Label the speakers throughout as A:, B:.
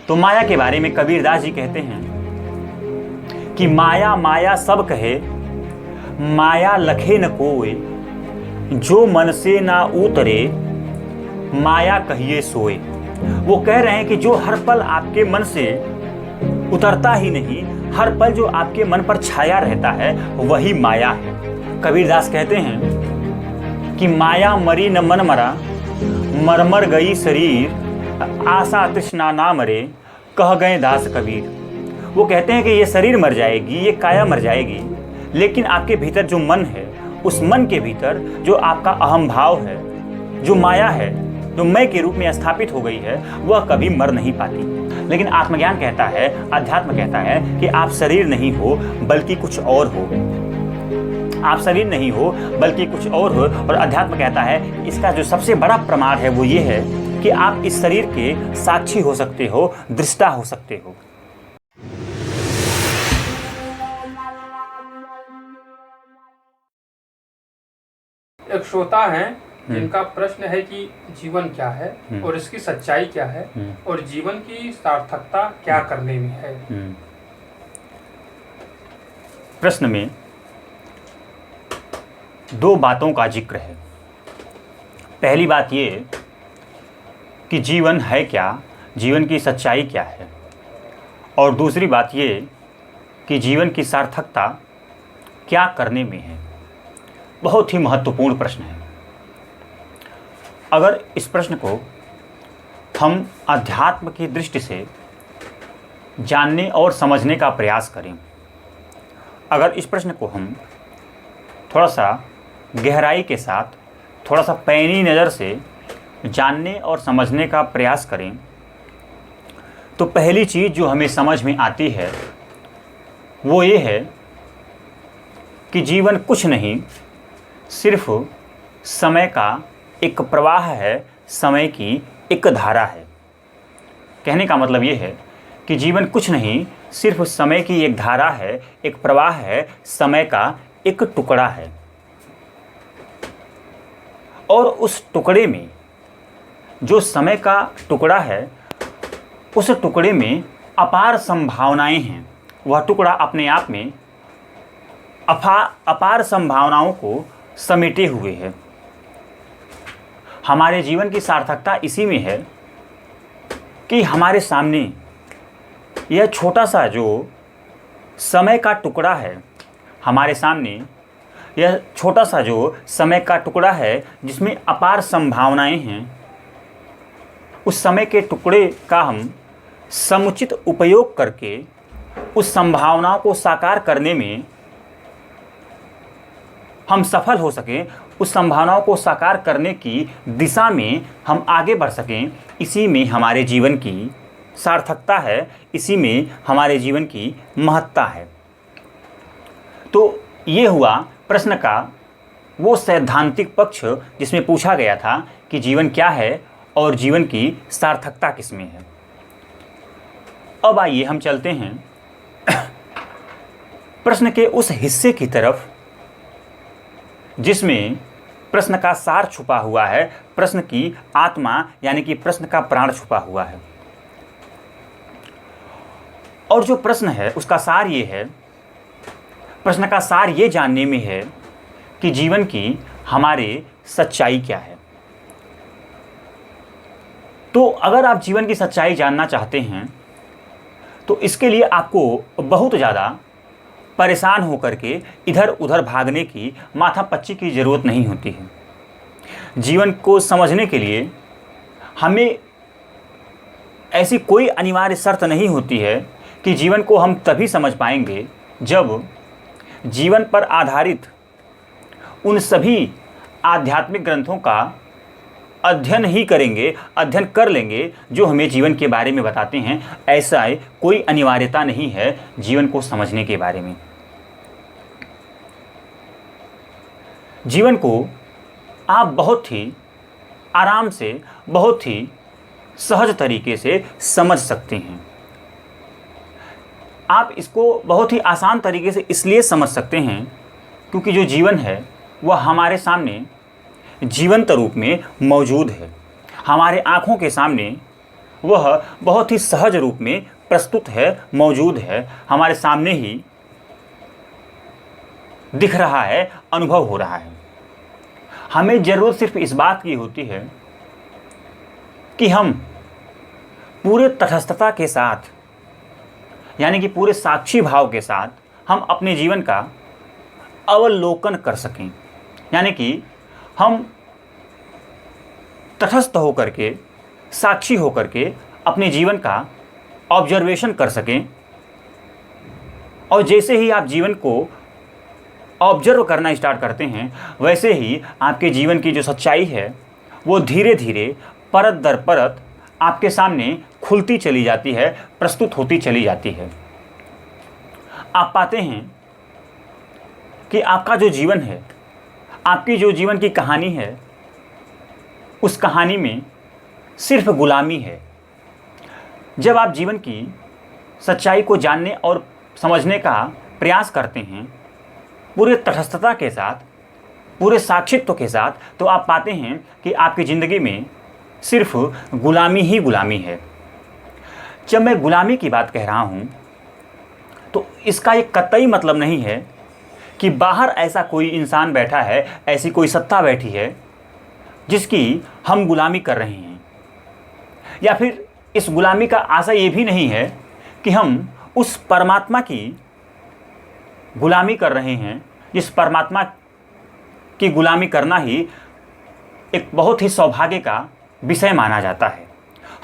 A: तो माया के बारे में कबीरदास जी कहते हैं कि माया माया सब कहे, माया लखे न कोय, जो मन से ना उतरे, माया कहिए सोए। वो कह रहे हैं कि जो हर पल आपके मन से उतरता ही नहीं, हर पल जो आपके मन पर छाया रहता है, वही माया है। कबीरदास कहते हैं कि माया मरी न मन मरा, मर गई शरीर, आशा तृष्णा ना मरे, कह गए दास कबीर। वो कहते हैं कि ये शरीर मर जाएगी, ये काया मर जाएगी, लेकिन आपके भीतर जो मन है, उस मन के भीतर जो आपका अहम भाव है, जो माया है, जो मैं के रूप में स्थापित हो गई है, वह कभी मर नहीं पाती। लेकिन आत्मज्ञान कहता है, अध्यात्म कहता है कि आप शरीर नहीं हो बल्कि कुछ और हो। आप शरीर नहीं हो बल्कि कुछ और हो। और अध्यात्म कहता है इसका जो सबसे बड़ा प्रमाण है वो ये है कि आप इस शरीर के साक्षी हो सकते हो, दृष्टा हो सकते हो।
B: एक श्रोता है जिनका प्रश्न है कि जीवन क्या है और इसकी सच्चाई क्या है और जीवन की सार्थकता क्या करने में है।
A: प्रश्न में दो बातों का जिक्र है। पहली बात ये कि जीवन है क्या, जीवन की सच्चाई क्या है, और दूसरी बात ये कि जीवन की सार्थकता क्या करने में है। बहुत ही महत्वपूर्ण प्रश्न है। अगर इस प्रश्न को हम अध्यात्म की दृष्टि से जानने और समझने का प्रयास करें, अगर इस प्रश्न को हम थोड़ा सा गहराई के साथ, थोड़ा सा पैनी नज़र से जानने और समझने का प्रयास करें, तो पहली चीज़ जो हमें समझ में आती है वो ये है कि जीवन कुछ नहीं, सिर्फ समय का एक प्रवाह है, समय की एक धारा है। कहने का मतलब ये है कि जीवन कुछ नहीं, सिर्फ समय की एक धारा है, एक प्रवाह है, समय का एक टुकड़ा है। और उस टुकड़े में, जो समय का टुकड़ा है, उस टुकड़े में अपार संभावनाएं हैं। वह टुकड़ा अपने आप में अपार संभावनाओं को समेटे हुए है। हमारे जीवन की सार्थकता इसी में है कि हमारे सामने यह छोटा सा जो समय का टुकड़ा है, हमारे सामने यह छोटा सा जो समय का टुकड़ा है जिसमें अपार संभावनाएं हैं, उस समय के टुकड़े का हम समुचित उपयोग करके उस संभावनाओं को साकार करने में हम सफल हो सकें, उस संभावनाओं को साकार करने की दिशा में हम आगे बढ़ सकें, इसी में हमारे जीवन की सार्थकता है, इसी में हमारे जीवन की महत्ता है। तो ये हुआ प्रश्न का वो सैद्धांतिक पक्ष जिसमें पूछा गया था कि जीवन क्या है और जीवन की सार्थकता किसमें है। अब आइए हम चलते हैं प्रश्न के उस हिस्से की तरफ जिसमें प्रश्न का सार छुपा हुआ है, प्रश्न की आत्मा यानी कि प्रश्न का प्राण छुपा हुआ है। और जो प्रश्न है उसका सार ये है, प्रश्न का सार ये जानने में है कि जीवन की हमारे सच्चाई क्या है। तो अगर आप जीवन की सच्चाई जानना चाहते हैं तो इसके लिए आपको बहुत ज़्यादा परेशान होकर के इधर उधर भागने की, माथापच्ची की ज़रूरत नहीं होती है। जीवन को समझने के लिए हमें ऐसी कोई अनिवार्य शर्त नहीं होती है कि जीवन को हम तभी समझ पाएंगे जब जीवन पर आधारित उन सभी आध्यात्मिक ग्रंथों का अध्ययन ही करेंगे, अध्ययन कर लेंगे जो हमें जीवन के बारे में बताते हैं। ऐसा कोई अनिवार्यता नहीं है जीवन को समझने के बारे में। जीवन को आप बहुत ही आराम से, बहुत ही सहज तरीके से समझ सकते हैं। आप इसको बहुत ही आसान तरीके से इसलिए समझ सकते हैं क्योंकि जो जीवन है वह हमारे सामने जीवंत रूप में मौजूद है। हमारे आँखों के सामने वह बहुत ही सहज रूप में प्रस्तुत है, मौजूद है, हमारे सामने ही दिख रहा है, अनुभव हो रहा है। हमें ज़रूरत सिर्फ इस बात की होती है कि हम पूरे तटस्थता के साथ, यानी कि पूरे साक्षी भाव के साथ हम अपने जीवन का अवलोकन कर सकें, यानी कि हम तटस्थ होकर के, साक्षी होकर के अपने जीवन का ऑब्जर्वेशन कर सकें। और जैसे ही आप जीवन को ऑब्जर्व करना स्टार्ट करते हैं, वैसे ही आपके जीवन की जो सच्चाई है वो धीरे धीरे परत दर परत आपके सामने खुलती चली जाती है, प्रस्तुत होती चली जाती है। आप पाते हैं कि आपका जो जीवन है, आपकी जो जीवन की कहानी है, उस कहानी में सिर्फ गुलामी है। जब आप जीवन की सच्चाई को जानने और समझने का प्रयास करते हैं पूरे तटस्थता के साथ, पूरे साक्षित्व के साथ, तो आप पाते हैं कि आपकी ज़िंदगी में सिर्फ गुलामी ही गुलामी है। जब मैं गुलामी की बात कह रहा हूँ तो इसका एक कतई मतलब नहीं है कि बाहर ऐसा कोई इंसान बैठा है, ऐसी कोई सत्ता बैठी है जिसकी हम गुलामी कर रहे हैं, या फिर इस गुलामी का आशय ये भी नहीं है कि हम उस परमात्मा की गुलामी कर रहे हैं, जिस परमात्मा की गुलामी करना ही एक बहुत ही सौभाग्य का विषय माना जाता है।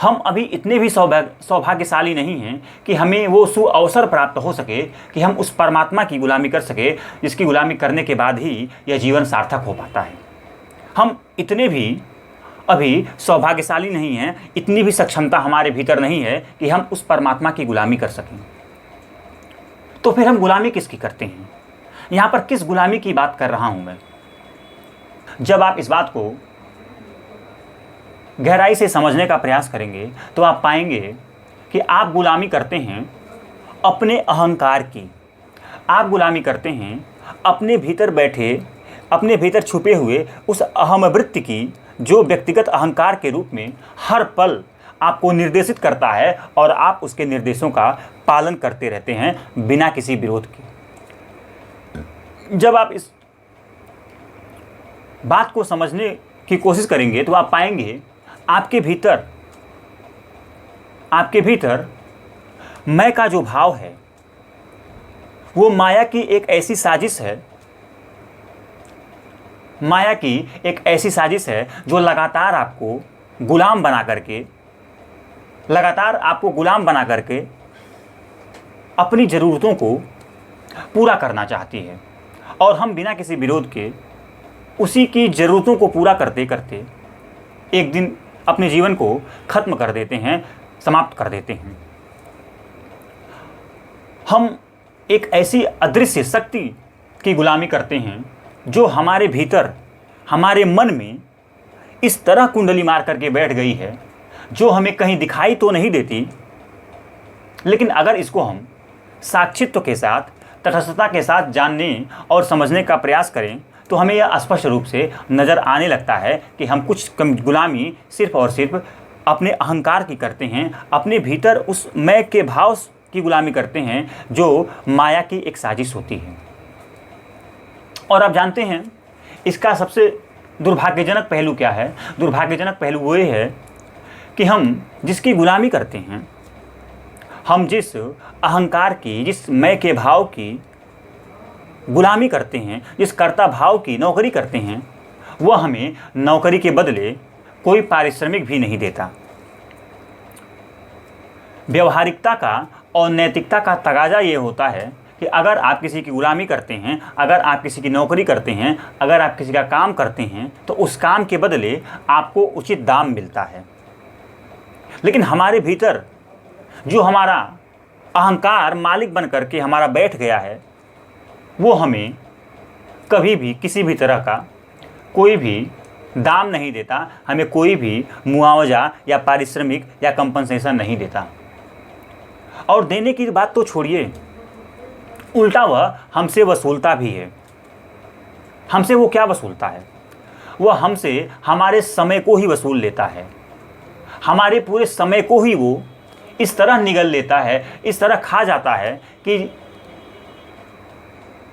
A: हम अभी इतने भी सौभाग्यशाली नहीं हैं कि हमें वो सुअवसर प्राप्त हो सके कि हम उस परमात्मा की गुलामी कर सके, जिसकी गुलामी करने के बाद ही यह जीवन सार्थक हो पाता है। हम इतने भी अभी सौभाग्यशाली नहीं हैं, इतनी भी सक्षमता हमारे भीतर नहीं है कि हम उस परमात्मा की गुलामी कर सकें। तो फिर हम गुलामी किसकी करते हैं? यहाँ पर किस गुलामी की बात कर रहा हूँ मैं? जब आप इस बात को गहराई से समझने का प्रयास करेंगे तो आप पाएंगे कि आप गुलामी करते हैं अपने अहंकार की। आप गुलामी करते हैं अपने भीतर बैठे, अपने भीतर छुपे हुए उस अहमवृत्ति की, जो व्यक्तिगत अहंकार के रूप में हर पल आपको निर्देशित करता है और आप उसके निर्देशों का पालन करते रहते हैं बिना किसी विरोध के। जब आप इस बात को समझने की कोशिश करेंगे तो आप पाएंगे आपके भीतर मैं का जो भाव है वो माया की एक ऐसी साजिश है, माया की एक ऐसी साजिश है जो लगातार आपको गुलाम बना करके अपनी ज़रूरतों को पूरा करना चाहती है। और हम बिना किसी विरोध के उसी की ज़रूरतों को पूरा करते करते एक दिन अपने जीवन को ख़त्म कर देते हैं, समाप्त कर देते हैं। हम एक ऐसी अदृश्य शक्ति की गुलामी करते हैं जो हमारे भीतर, हमारे मन में इस तरह कुंडली मार करके बैठ गई है, जो हमें कहीं दिखाई तो नहीं देती, लेकिन अगर इसको हम साक्षित्व के साथ, तटस्थता के साथ जानने और समझने का प्रयास करें तो हमें यह स्पष्ट रूप से नज़र आने लगता है कि हम कुछ गुलामी सिर्फ और सिर्फ अपने अहंकार की करते हैं, अपने भीतर उस मैं के भाव की गुलामी करते हैं जो माया की एक साजिश होती है। और आप जानते हैं इसका सबसे दुर्भाग्यजनक पहलू क्या है? दुर्भाग्यजनक पहलू वो ये है कि हम जिसकी गुलामी करते हैं, हम जिस अहंकार की, जिस मैं के भाव की गुलामी करते हैं, जिस कर्ता भाव की नौकरी करते हैं, वह हमें नौकरी के बदले कोई पारिश्रमिक भी नहीं देता। व्यवहारिकता का और नैतिकता का तगाजा ये होता है कि अगर आप किसी की गुलामी करते हैं, अगर आप किसी की नौकरी करते हैं, अगर आप किसी का काम करते हैं, तो उस काम के बदले आपको उचित दाम मिलता है। लेकिन हमारे भीतर जो हमारा अहंकार मालिक बन करके हमारा बैठ गया है, वो हमें कभी भी किसी भी तरह का कोई भी दाम नहीं देता, हमें कोई भी मुआवजा या पारिश्रमिक या कंपनसेशन नहीं देता। और देने की बात तो छोड़िए, उल्टा वह हमसे वसूलता भी है। हमसे वो क्या वसूलता है? वह हमसे हमारे समय को ही वसूल लेता है, हमारे पूरे समय को ही वो इस तरह निगल लेता है, इस तरह खा जाता है कि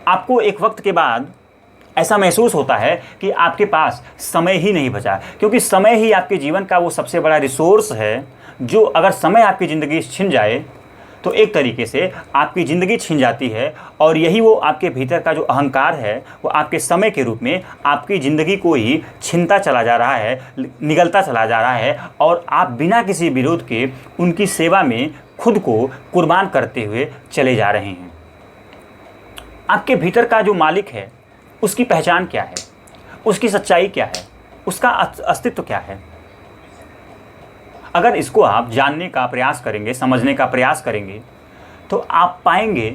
A: आपको एक वक्त के बाद ऐसा महसूस होता है कि आपके पास समय ही नहीं बचा, क्योंकि समय ही आपके जीवन का वो सबसे बड़ा रिसोर्स है जो अगर समय आपकी ज़िंदगी छिन जाए तो एक तरीके से आपकी ज़िंदगी छिन जाती है। और यही वो आपके भीतर का जो अहंकार है वो आपके समय के रूप में आपकी ज़िंदगी को ही छीनता चला जा रहा है, निगलता चला जा रहा है, और आप बिना किसी विरोध के उनकी सेवा में खुद को कुर्बान करते हुए चले जा रहे हैं। आपके भीतर का जो मालिक है उसकी पहचान क्या है, उसकी सच्चाई क्या है, उसका अस्तित्व क्या है? अगर इसको आप जानने का प्रयास करेंगे, समझने का प्रयास करेंगे, तो आप पाएंगे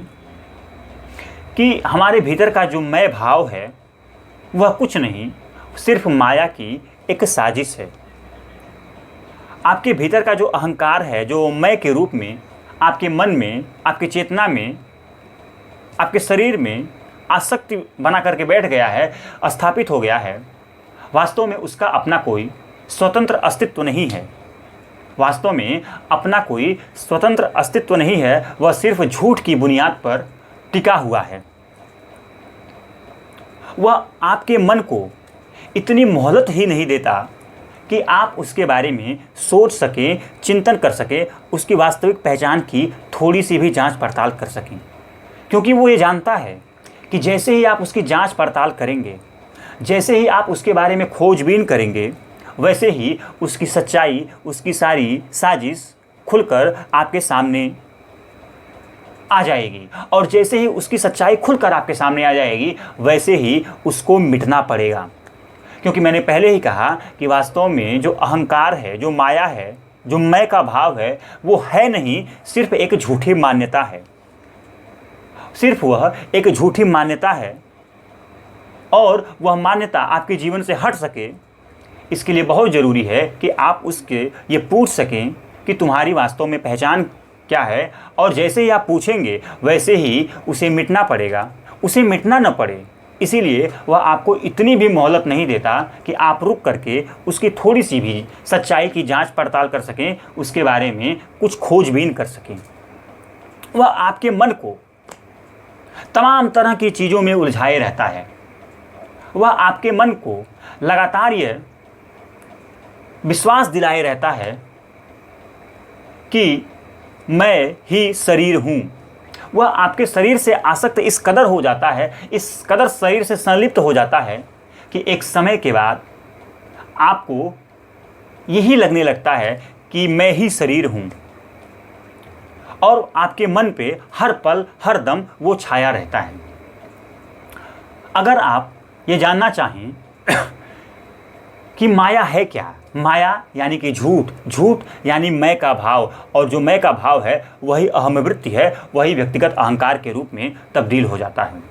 A: कि हमारे भीतर का जो मैं भाव है वह कुछ नहीं, सिर्फ माया की एक साजिश है। आपके भीतर का जो अहंकार है, जो मैं के रूप में आपके मन में, आपकी चेतना में, आपके शरीर में आसक्ति बना करके बैठ गया है, स्थापित हो गया है, वास्तव में उसका अपना कोई स्वतंत्र अस्तित्व नहीं है। वास्तव में अपना कोई स्वतंत्र अस्तित्व नहीं है, वह सिर्फ झूठ की बुनियाद पर टिका हुआ है। वह आपके मन को इतनी मोहलत ही नहीं देता कि आप उसके बारे में सोच सकें, चिंतन कर सकें, उसकी वास्तविक पहचान की थोड़ी सी भी जांच पड़ताल कर सकें, क्योंकि वो ये जानता है कि जैसे ही आप उसकी जांच पड़ताल करेंगे, जैसे ही आप उसके बारे में खोजबीन करेंगे, वैसे ही उसकी सच्चाई, उसकी सारी साजिश खुलकर आपके सामने आ जाएगी। और जैसे ही उसकी सच्चाई खुलकर आपके सामने आ जाएगी, वैसे ही उसको मिटना पड़ेगा। क्योंकि मैंने पहले ही कहा कि वास्तव में जो अहंकार है, जो माया है, जो मैं का भाव है, वो है नहीं, सिर्फ एक झूठी मान्यता है। सिर्फ वह एक झूठी मान्यता है, और वह मान्यता आपके जीवन से हट सके, इसके लिए बहुत ज़रूरी है कि आप उसके ये पूछ सकें कि तुम्हारी वास्तव में पहचान क्या है। और जैसे ही आप पूछेंगे वैसे ही उसे मिटना पड़ेगा, उसे मिटना न पड़े। इसीलिए वह आपको इतनी भी मोहलत नहीं देता कि आप रुक करके उसकी थोड़ी सी भी सच्चाई की जांच पड़ताल कर सकें, उसके बारे में कुछ खोजबीन कर सकें। वह आपके मन को तमाम तरह की चीज़ों में उलझाए रहता है। वह आपके मन को लगातार यह विश्वास दिलाए रहता है कि मैं ही शरीर हूँ। वह आपके शरीर से आसक्त इस कदर हो जाता है, इस कदर शरीर से संलिप्त हो जाता है कि एक समय के बाद आपको यही लगने लगता है कि मैं ही शरीर हूँ, और आपके मन पे हर पल हर दम वो छाया रहता है। अगर आप ये जानना चाहें कि माया है क्या, माया यानी कि झूठ, झूठ यानी मैं का भाव, और जो मैं का भाव है वही अहमवृत्ति है, वही व्यक्तिगत अहंकार के रूप में तब्दील हो जाता है।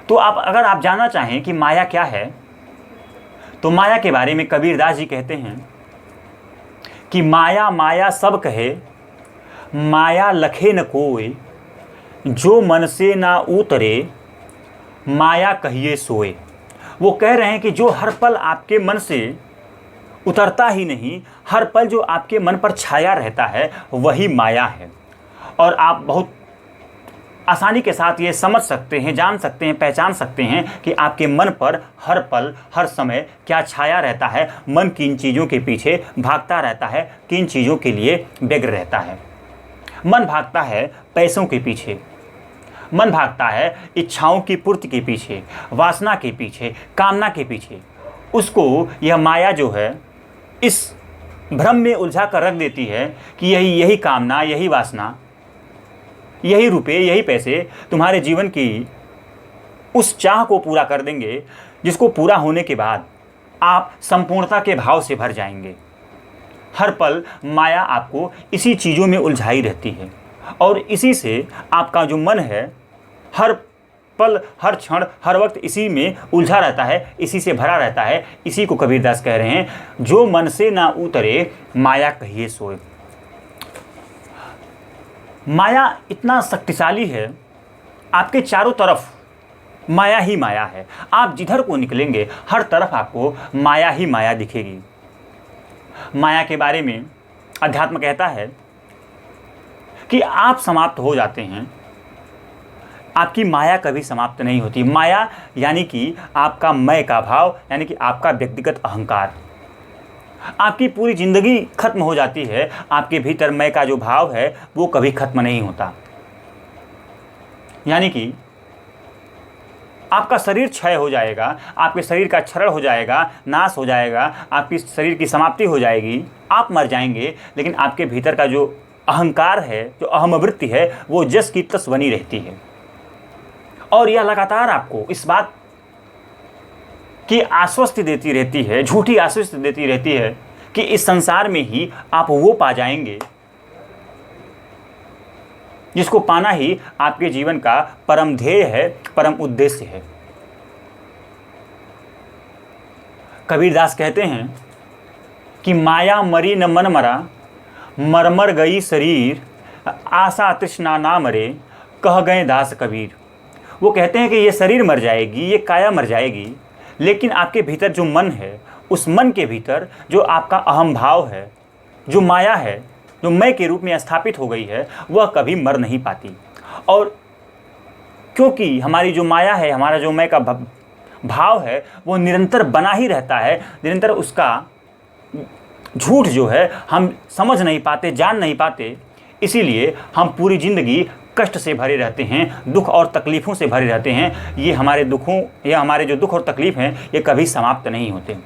A: तो अगर आप जानना चाहें कि माया क्या है, तो माया के बारे में कबीरदास जी कहते हैं कि माया माया सब कहे, माया लखे न कोय, जो मन से ना उतरे, माया कहिए सोए। वो कह रहे हैं कि जो हर पल आपके मन से उतरता ही नहीं, हर पल जो आपके मन पर छाया रहता है, वही माया है। और आप बहुत आसानी के साथ ये समझ सकते हैं, जान सकते हैं, पहचान सकते हैं कि आपके मन पर हर पल हर समय क्या छाया रहता है। मन किन चीज़ों के पीछे भागता रहता है, किन चीज़ों के लिए व्यग्र रहता है। मन भागता है पैसों के पीछे, मन भागता है इच्छाओं की पूर्ति के पीछे, वासना के पीछे, कामना के पीछे। उसको यह माया जो है इस भ्रम में उलझा कर रख देती है कि यही कामना, यही वासना, यही रुपए, यही पैसे तुम्हारे जीवन की उस चाह को पूरा कर देंगे जिसको पूरा होने के बाद आप संपूर्णता के भाव से भर जाएंगे। हर पल माया आपको इसी चीज़ों में उलझाई रहती है, और इसी से आपका जो मन है हर पल हर क्षण हर वक्त इसी में उलझा रहता है, इसी से भरा रहता है। इसी को कबीरदास कह रहे हैं, जो मन से ना उतरे, माया कहिए सोए। माया इतना शक्तिशाली है, आपके चारों तरफ माया ही माया है। आप जिधर को निकलेंगे हर तरफ आपको माया ही माया दिखेगी। माया के बारे में अध्यात्म कहता है कि आप समाप्त हो जाते हैं, आपकी माया कभी समाप्त नहीं होती। माया यानी कि आपका मैं का भाव, यानी कि आपका व्यक्तिगत अहंकार। आपकी पूरी जिंदगी खत्म हो जाती है, आपके भीतर मैं का जो भाव है वो कभी खत्म नहीं होता। यानी कि आपका शरीर क्षय हो जाएगा, आपके शरीर का क्षरण हो जाएगा, नाश हो जाएगा, आपकी शरीर की समाप्ति हो जाएगी, आप मर जाएंगे, लेकिन आपके भीतर का जो अहंकार है, जो अहमवृत्ति है, वो जस की तस बनी रहती है। और यह लगातार आपको इस बात की आश्वस्ति देती रहती है, झूठी आश्वस्ति देती रहती है कि इस संसार में ही आप वो पा जाएंगे जिसको पाना ही आपके जीवन का परम ध्येय है, परम उद्देश्य है। कबीरदास कहते हैं कि माया मरी न मन मरा, मर गई शरीर, आशा तृष्णा ना मरे, कह गए दास कबीर। वो कहते हैं कि ये शरीर मर जाएगी, ये काया मर जाएगी, लेकिन आपके भीतर जो मन है, उस मन के भीतर जो आपका अहम भाव है, जो माया है, जो मैं के रूप में स्थापित हो गई है, वह कभी मर नहीं पाती। और क्योंकि हमारी जो माया है, हमारा जो मैं का भाव है, वो निरंतर बना ही रहता है, निरंतर उसका झूठ जो है हम समझ नहीं पाते, जान नहीं पाते, इसीलिए हम पूरी ज़िंदगी कष्ट से भरे रहते हैं, दुख और तकलीफ़ों से भरे रहते हैं। ये हमारे जो दुख और तकलीफ़ हैं, ये कभी समाप्त नहीं होते।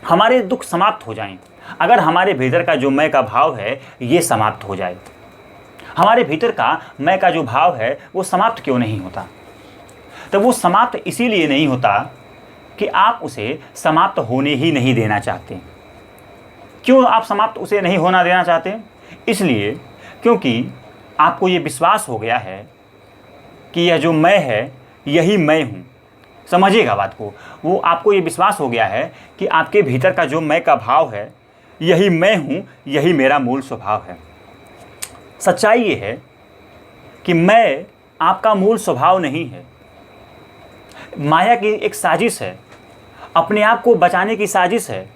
A: हमारे दुख समाप्त हो जाएं, अगर हमारे भीतर का जो मैं का भाव है ये समाप्त हो जाए। हमारे भीतर का मैं का जो भाव है वो समाप्त क्यों नहीं होता? तो वो समाप्त इसीलिए नहीं होता कि आप उसे समाप्त होने ही नहीं देना चाहते। क्यों आप समाप्त उसे नहीं होना देना चाहते? इसलिए क्योंकि आपको ये विश्वास हो गया है कि यह जो मैं है यही मैं हूँ। समझिएगा बात को, वो आपको ये विश्वास हो गया है कि आपके भीतर का जो मैं का भाव है यही मैं हूँ, यही मेरा मूल स्वभाव है। सच्चाई ये है कि मैं आपका मूल स्वभाव नहीं है, माया की एक साजिश है, अपने आप को बचाने की साजिश है।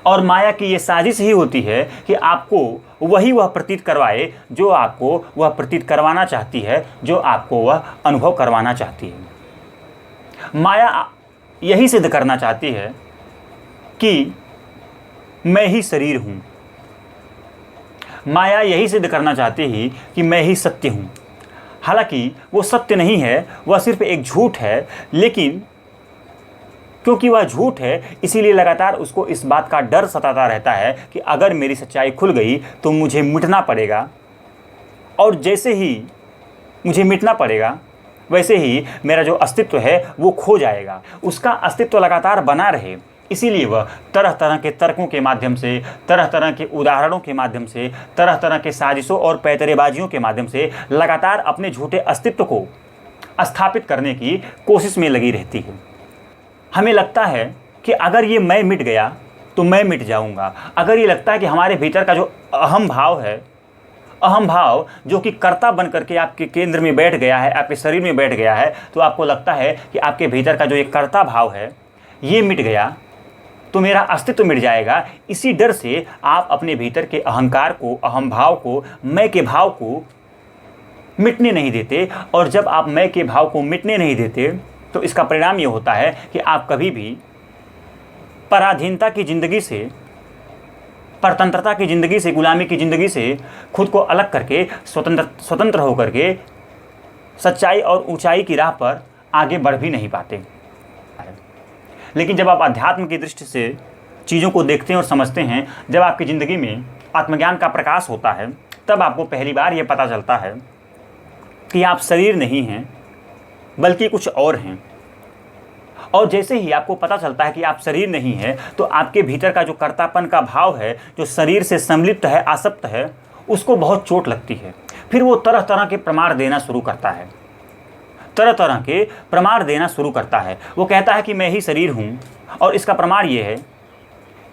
A: और माया की ये साजिश ही होती है कि आपको वह प्रतीत करवाए जो आपको वह प्रतीत करवाना चाहती है, जो आपको वह अनुभव करवाना चाहती है। माया यही सिद्ध करना चाहती है कि मैं ही शरीर हूँ। माया यही सिद्ध करना चाहती है कि मैं ही सत्य हूँ। हालांकि वो सत्य नहीं है, वह सिर्फ एक झूठ है, लेकिन क्योंकि वह झूठ है इसीलिए लगातार उसको इस बात का डर सताता रहता है कि अगर मेरी सच्चाई खुल गई तो मुझे मिटना पड़ेगा, और जैसे ही मुझे मिटना पड़ेगा वैसे ही मेरा जो अस्तित्व है वो खो जाएगा। उसका अस्तित्व लगातार बना रहे, इसीलिए वह तरह तरह के तर्कों के माध्यम से, तरह तरह के उदाहरणों के माध्यम से, तरह तरह के साजिशों और पैतरेबाजियों के माध्यम से लगातार अपने झूठे अस्तित्व को स्थापित करने की कोशिश में लगी रहती है। हमें लगता है कि अगर ये मैं मिट गया तो मैं मिट जाऊंगा। अगर ये लगता है कि हमारे भीतर का जो अहम भाव है, अहम भाव जो कि कर्ता बन करके आपके केंद्र में बैठ गया है, आपके शरीर में बैठ गया है, तो आपको लगता है कि आपके भीतर का जो एक कर्ता भाव है ये मिट गया तो मेरा अस्तित्व मिट जाएगा। इसी डर से आप अपने भीतर के अहंकार को, अहम भाव को, मैं के भाव को मिटने नहीं देते। और जब आप मैं के भाव को मिटने नहीं देते तो इसका परिणाम ये होता है कि आप कभी भी पराधीनता की ज़िंदगी से, परतंत्रता की ज़िंदगी से, गुलामी की ज़िंदगी से खुद को अलग करके स्वतंत्र होकर के सच्चाई और ऊंचाई की राह पर आगे बढ़ भी नहीं पाते। लेकिन जब आप अध्यात्म की दृष्टि से चीज़ों को देखते हैं और समझते हैं, जब आपकी ज़िंदगी में आत्मज्ञान का प्रकाश होता है, तब आपको पहली बार ये पता चलता है कि आप शरीर नहीं हैं बल्कि कुछ और हैं। और जैसे ही आपको पता चलता है कि आप शरीर नहीं है, तो आपके भीतर का जो कर्तापन का भाव है, जो शरीर से संलिप्त है, आसक्त है, उसको बहुत चोट लगती है। फिर वो तरह तरह के प्रमाण देना शुरू करता है, तरह तरह के प्रमाण देना शुरू करता है। वो कहता है कि मैं ही शरीर हूँ, और इसका प्रमाण ये है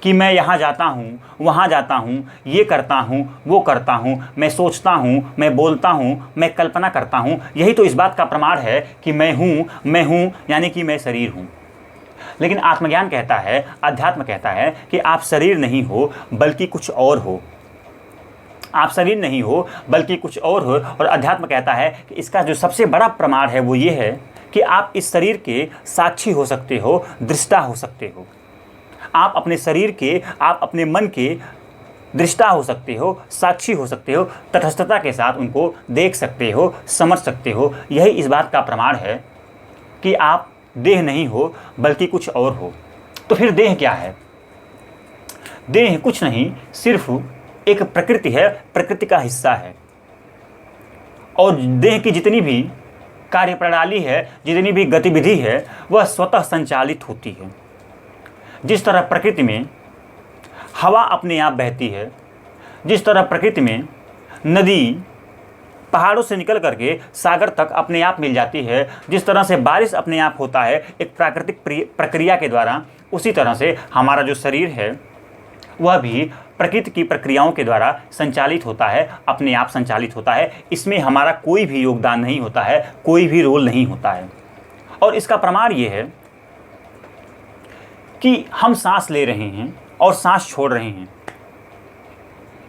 A: कि मैं यहाँ जाता हूँ, वहाँ जाता हूँ, ये करता हूँ, वो करता हूँ, मैं सोचता हूँ, मैं बोलता हूँ, मैं कल्पना करता हूँ। यही तो इस बात का प्रमाण है कि मैं हूँ यानी कि मैं शरीर हूँ। लेकिन आत्मज्ञान कहता है, अध्यात्म कहता है कि आप शरीर नहीं हो बल्कि कुछ और हो। आप शरीर नहीं हो बल्कि कुछ और हो। और अध्यात्म कहता है कि इसका जो सबसे बड़ा प्रमाण है वो ये है कि आप इस शरीर के साक्षी हो सकते हो, दृष्टा हो सकते हो। आप अपने शरीर के, आप अपने मन के दृष्टा हो सकते हो, साक्षी हो सकते हो, तटस्थता के साथ उनको देख सकते हो, समझ सकते हो। यही इस बात का प्रमाण है कि आप देह नहीं हो बल्कि कुछ और हो। तो फिर देह क्या है? देह कुछ नहीं, सिर्फ एक प्रकृति है, प्रकृति का हिस्सा है। और देह की जितनी भी कार्यप्रणाली है, जितनी भी गतिविधि है, वह स्वतः संचालित होती है। जिस तरह प्रकृति में हवा अपने आप बहती है, जिस तरह प्रकृति में नदी पहाड़ों से निकल करके सागर तक अपने आप मिल जाती है, जिस तरह से बारिश अपने आप होता है एक प्राकृतिक प्रक्रिया के द्वारा, उसी तरह से हमारा जो शरीर है वह भी प्रकृति की प्रक्रियाओं के द्वारा संचालित होता है, अपने आप संचालित होता है। इसमें हमारा कोई भी योगदान नहीं होता है, कोई भी रोल नहीं होता है। और इसका प्रमाण ये है कि हम सांस ले रहे हैं और सांस छोड़ रहे हैं,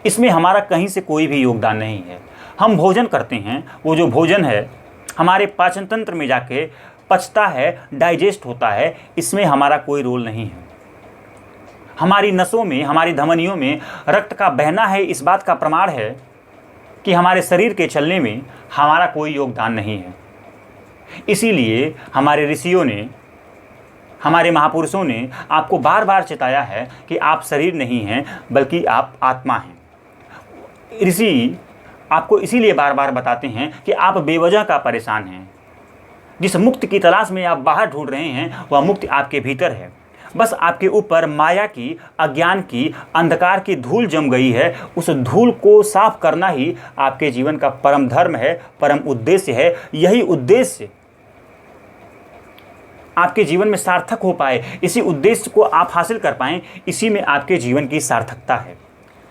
A: इसमें हमारा कहीं से कोई भी योगदान नहीं है। हम भोजन करते हैं, वो जो भोजन है हमारे पाचन तंत्र में जाके पचता है, डाइजेस्ट होता है, इसमें हमारा कोई रोल नहीं है। हमारी नसों में, हमारी धमनियों में रक्त का बहना है, इस बात का प्रमाण है कि हमारे शरीर के चलने में हमारा कोई योगदान नहीं है। इसीलिए हमारे ऋषियों ने, हमारे महापुरुषों ने आपको बार बार चिताया है कि आप शरीर नहीं हैं बल्कि आप आत्मा हैं। ऋषि आपको इसीलिए बार बार बताते हैं कि आप बेवजह का परेशान हैं। जिस मुक्ति की तलाश में आप बाहर ढूंढ रहे हैं वह मुक्ति आपके भीतर है। बस आपके ऊपर माया की, अज्ञान की, अंधकार की धूल जम गई है। उस धूल को साफ करना ही आपके जीवन का परम धर्म है, परम उद्देश्य है। यही उद्देश्य आपके जीवन में सार्थक हो पाए, इसी उद्देश्य को आप हासिल कर पाएं, इसी में आपके जीवन की सार्थकता है।